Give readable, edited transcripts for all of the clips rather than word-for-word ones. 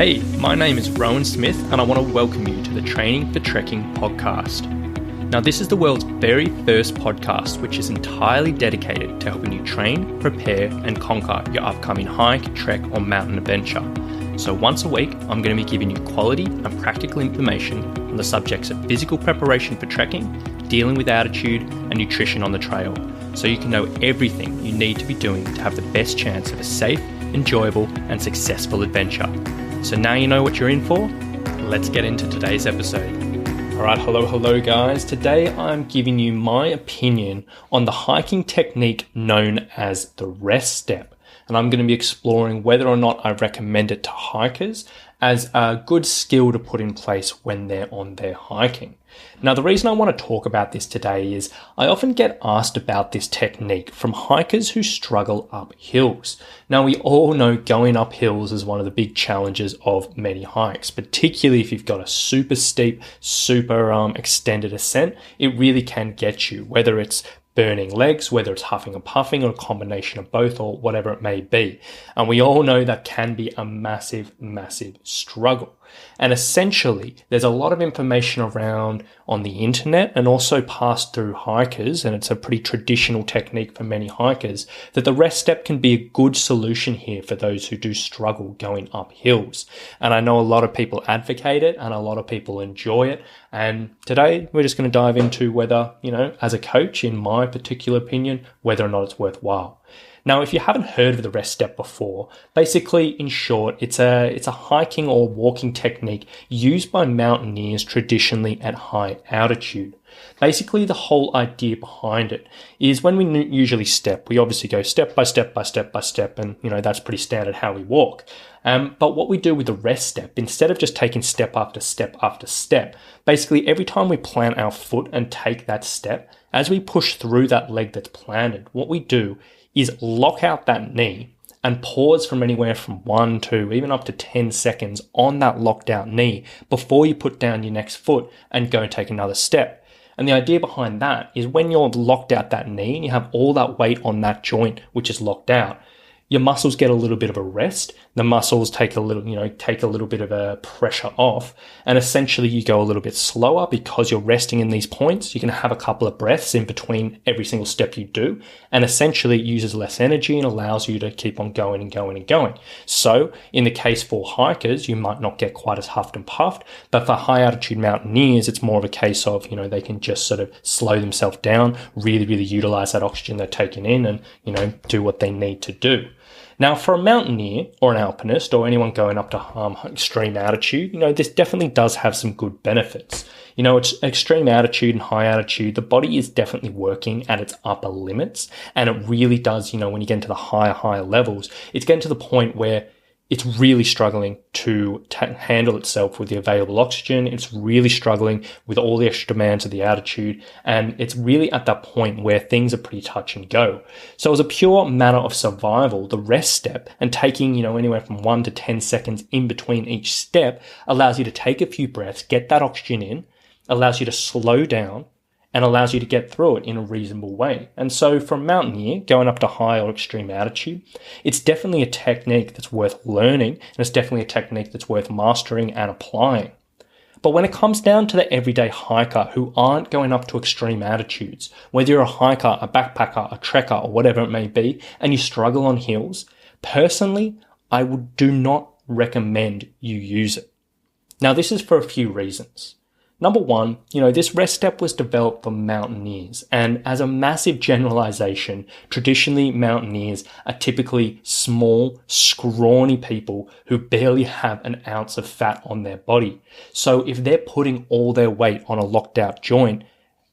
Hey, my name is Rowan Smith and I want to welcome you to the Training for Trekking podcast. Now, this is the world's very first podcast which is entirely dedicated to helping you train, prepare and conquer your upcoming hike, trek or mountain adventure. So once a week, I'm going to be giving you quality and practical information on the subjects of physical preparation for trekking, dealing with altitude and nutrition on the trail, so you can know everything you need to be doing to have the best chance of a safe, enjoyable and successful adventure. So now you know what you're in for. Let's get into today's episode. Alright, hello guys. Today I'm giving you my opinion on the hiking technique known as the rest step. And I'm going to be exploring whether or not I recommend it to hikers as a good skill to put in place when they're on their hiking. Now, the reason I want to talk about this today is I often get asked about this technique from hikers who struggle up hills. Now, we all know going up hills is one of the big challenges of many hikes, particularly if you've got a super steep, super extended ascent. It really can get you, whether it's burning legs, whether it's huffing and puffing or a combination of both or whatever it may be. And we all know that can be a massive struggle. And essentially, there's a lot of information around on the internet and also passed through hikers, and it's a pretty traditional technique for many hikers, that the rest step can be a good solution here for those who do struggle going up hills. And I know a lot of people advocate it and a lot of people enjoy it. And today we're just going to dive into whether, as a coach, in my particular opinion, whether or not it's worthwhile. Now, if you haven't heard of the rest step before, basically, in short, it's a hiking or walking technique used by mountaineers traditionally at high altitude. Basically, the whole idea behind it is when we usually step, we obviously go step by step by step by step, and that's pretty standard how we walk. But what we do with the rest step, instead of just taking step after step after step, basically every time we plant our foot and take that step, as we push through that leg that's planted, what we do is lock out that knee and pause from anywhere from 1 to even up to 10 seconds on that locked out knee before you put down your next foot and go and take another step. And the idea behind that is when you're locked out that knee and you have all that weight on that joint which is locked out, your muscles get a little bit of a rest. The muscles take a little bit of a pressure off, and essentially you go a little bit slower because you're resting in these points. You can have a couple of breaths in between every single step you do, and essentially it uses less energy and allows you to keep on going and going and going. So in the case for hikers, you might not get quite as huffed and puffed, but for high altitude mountaineers, it's more of a case of, they can just sort of slow themselves down, really utilize that oxygen they're taking in and, do what they need to do. Now, for a mountaineer or an alpinist or anyone going up to extreme altitude, this definitely does have some good benefits. It's extreme altitude and high altitude. The body is definitely working at its upper limits, and it really does, when you get into the higher levels, it's getting to the point where it's really struggling to handle itself with the available oxygen. It's really struggling with all the extra demands of the altitude. And it's really at that point where things are pretty touch and go. So as a pure matter of survival, the rest step and taking, anywhere from 1 to 10 seconds in between each step allows you to take a few breaths, get that oxygen in, allows you to slow down, and allows you to get through it in a reasonable way. And so for a mountaineer going up to high or extreme altitude, it's definitely a technique that's worth learning, and it's definitely a technique that's worth mastering and applying. But when it comes down to the everyday hiker who aren't going up to extreme altitudes, whether you're a hiker, a backpacker, a trekker, or whatever it may be, and you struggle on hills, personally, I do not recommend you use it. Now, this is for a few reasons. Number one, this rest step was developed for mountaineers, and as a massive generalization, traditionally mountaineers are typically small, scrawny people who barely have an ounce of fat on their body. So if they're putting all their weight on a locked out joint,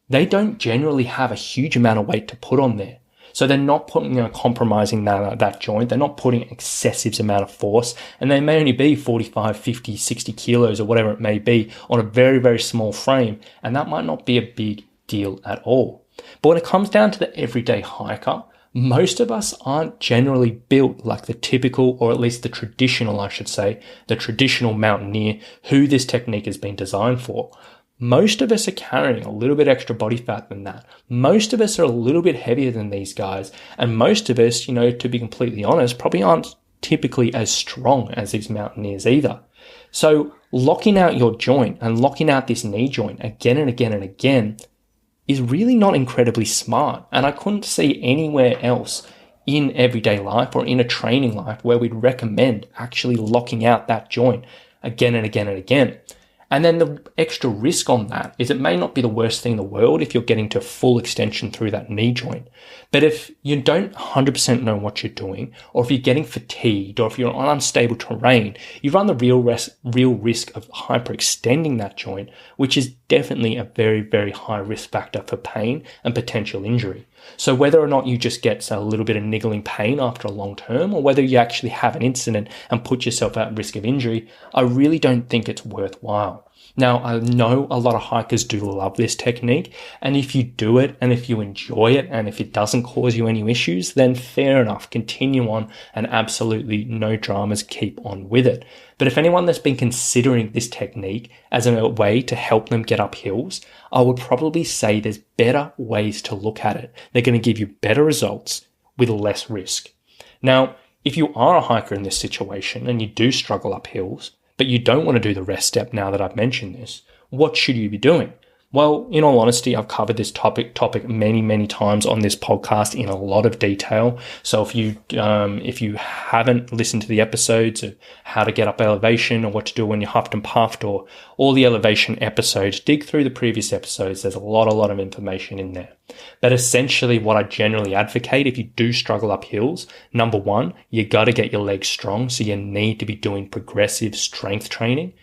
they don't generally have a huge amount of weight to put on there. So they're not compromising that joint. They're not putting excessive amount of force, and they may only be 45, 50, 60 kilos or whatever it may be on a very small frame, and that might not be a big deal at all. But when it comes down to the everyday hiker, most of us aren't generally built like the typical, or at least the traditional, the traditional mountaineer who this technique has been designed for. Most of us are carrying a little bit extra body fat than that. Most of us are a little bit heavier than these guys. And most of us, to be completely honest, probably aren't typically as strong as these mountaineers either. So locking out your joint and locking out this knee joint again and again and again is really not incredibly smart. And I couldn't see anywhere else in everyday life or in a training life where we'd recommend actually locking out that joint again and again and again. And then the extra risk on that is it may not be the worst thing in the world if you're getting to full extension through that knee joint. But if you don't 100% know what you're doing, or if you're getting fatigued, or if you're on unstable terrain, you run the real risk of hyperextending that joint, which is definitely a very, very high risk factor for pain and potential injury. So whether or not you just get a little bit of niggling pain after a long term, or whether you actually have an incident and put yourself at risk of injury, I really don't think it's worthwhile. Now, I know a lot of hikers do love this technique, and if you do it and if you enjoy it and if it doesn't cause you any issues, then fair enough, continue on and absolutely no dramas, keep on with it. But if anyone that's been considering this technique as a way to help them get up hills, I would probably say there's better ways to look at it. They're going to give you better results with less risk. Now, if you are a hiker in this situation and you do struggle up hills, but you don't want to do the rest step now that I've mentioned this, what should you be doing? Well, in all honesty, I've covered this topic many, many times on this podcast in a lot of detail. So if you haven't listened to the episodes of how to get up elevation or what to do when you're huffed and puffed or all the elevation episodes, dig through the previous episodes. There's a lot of information in there. But essentially what I generally advocate if you do struggle up hills, number one, you got to get your legs strong. So you need to be doing progressive strength training.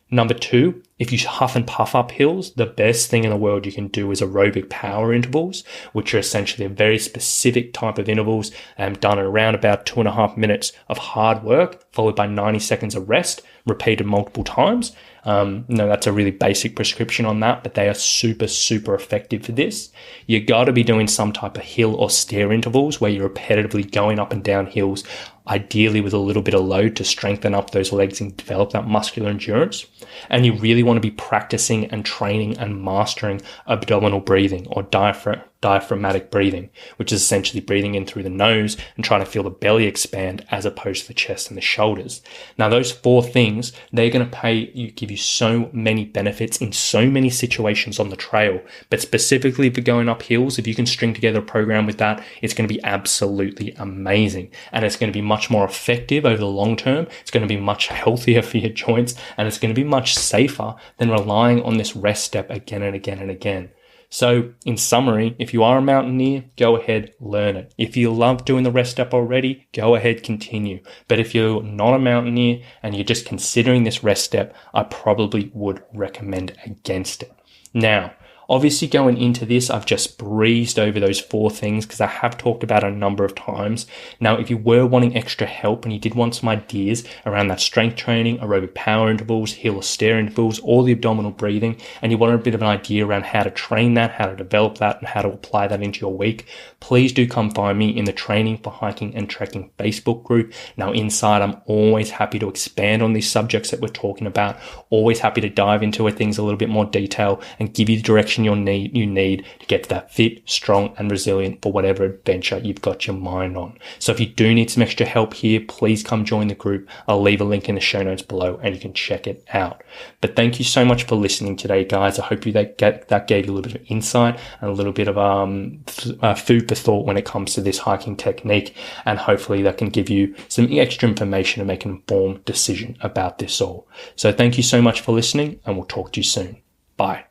Number two, if you huff and puff up hills, the best thing in the world you can do is aerobic power intervals, which are essentially a very specific type of intervals done in around about 2.5 minutes of hard work, followed by 90 seconds of rest, repeated multiple times. That's a really basic prescription on that, but they are super, super effective for this. You got to be doing some type of hill or stair intervals where you're repetitively going up and down hills, ideally with a little bit of load to strengthen up those legs and develop that muscular endurance. And you really want to be practicing and training and mastering abdominal breathing or diaphragmatic breathing, which is essentially breathing in through the nose and trying to feel the belly expand as opposed to the chest and the shoulders. Now, those 4 things, they're going to give you so many benefits in so many situations on the trail, but specifically for going up hills, if you can string together a program with that, it's going to be absolutely amazing. And it's going to be much more effective over the long term. It's going to be much healthier for your joints, and it's going to be much safer than relying on this rest step again and again and again. So in summary, if you are a mountaineer, go ahead, learn it. If you love doing the rest step already, go ahead, continue. But if you're not a mountaineer and you're just considering this rest step, I probably would recommend against it. Now, obviously going into this, I've just breezed over those 4 things because I have talked about it a number of times. Now, if you were wanting extra help and you did want some ideas around that strength training, aerobic power intervals, hill or stair intervals, or the abdominal breathing, and you wanted a bit of an idea around how to train that, how to develop that, and how to apply that into your week, please do come find me in the Training for Hiking and Trekking Facebook group. Now, inside, I'm always happy to expand on these subjects that we're talking about, always happy to dive into things a little bit more detail and give you the direction you need to get to that fit, strong, and resilient for whatever adventure you've got your mind on. So if you do need some extra help here, please come join the group. I'll leave a link in the show notes below and you can check it out. But thank you so much for listening today, guys. I hope that gave you a little bit of insight and a little bit of food for thought when it comes to this hiking technique, and hopefully that can give you some extra information to make an informed decision about this all. So thank you so much for listening, and we'll talk to you soon. Bye.